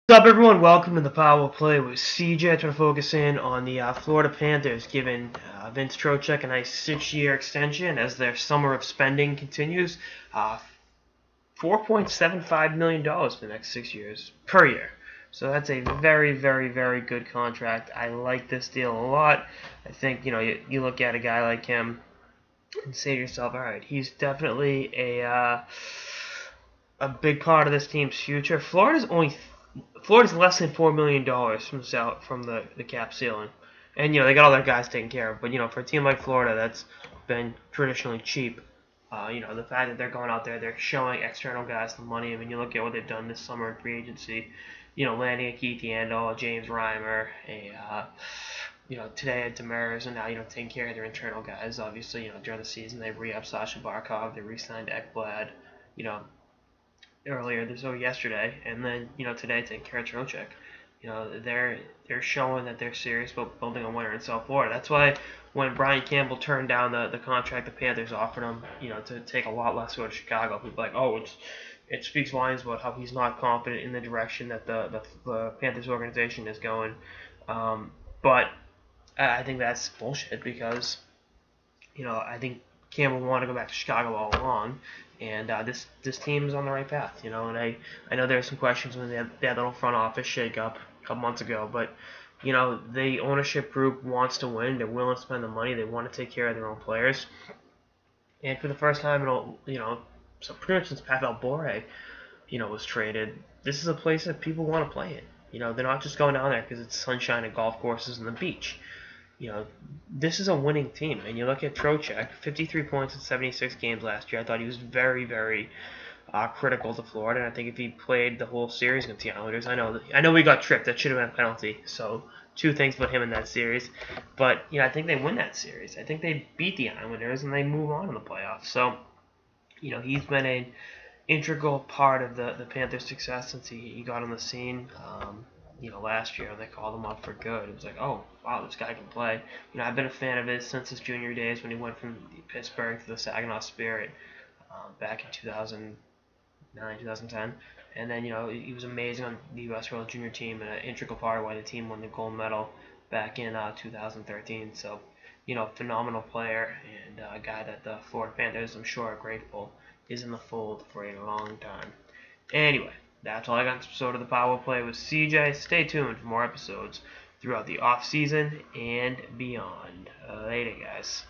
What's up, everyone? Welcome to the Power Play with CJ. Trying to focus in on the Florida Panthers, giving Vince Trocheck a nice 6-year extension as their summer of spending continues. $4.75 million for the next 6 years per year. So that's a very, very, very good contract. I like this deal a lot. I think you look at a guy like him and say to yourself, all right, he's definitely a big part of this team's future. Florida's less than $4 million from the cap ceiling, and they got all their guys taken care of. But for a team like Florida, that's been traditionally cheap. The fact that they're going out there, they're showing external guys the money. I mean, you look at what they've done this summer in free agency. Landing a Keith Yandel, a James Reimer, today at Demers, and now taking care of their internal guys. Obviously, during the season they re-upped Sasha Barkov, they re-signed Ekblad. You know, yesterday, and then today taking care of Trocheck. They're showing that they're serious about building a winner in South Florida. That's why when Brian Campbell turned down the contract the Panthers offered him, to take a lot less to go to Chicago, people were like, oh, it speaks volumes about how he's not confident in the direction that the Panthers organization is going. But I think that's bullshit because I think Campbell wanted to go back to Chicago all along, and this team is on the right path. And I know there were some questions when they had that little front office shakeup a couple months ago, but the ownership group wants to win. They're willing to spend the money. They want to take care of their own players, and for the first time so pretty much since Pavel Bure, was traded, this is a place that people want to play in. They're not just going down there because it's sunshine and golf courses and the beach. This is a winning team. And you look at Trocheck, 53 points in 76 games last year. I thought he was very, very critical to Florida. And I think if he played the whole series against the Islanders, I know we got tripped. That should have been a penalty. So two things about him in that series. But I think they win that series. I think they beat the Islanders and they move on in the playoffs. So he's been an integral part of the Panthers' success since he got on the scene. Last year they called him up for good. It was like, oh, wow, this guy can play. I've been a fan of his since his junior days when he went from Pittsburgh to the Saginaw Spirit back in 2009, 2010. And then, he was amazing on the U.S. World Junior team and an integral part of why the team won the gold medal back in 2013. So, phenomenal player and a guy that the Florida Panthers, I'm sure, are grateful is in the fold for a long time. Anyway, that's all I got in this episode of the Power Play with CJ. Stay tuned for more episodes throughout the off season and beyond. Later, guys.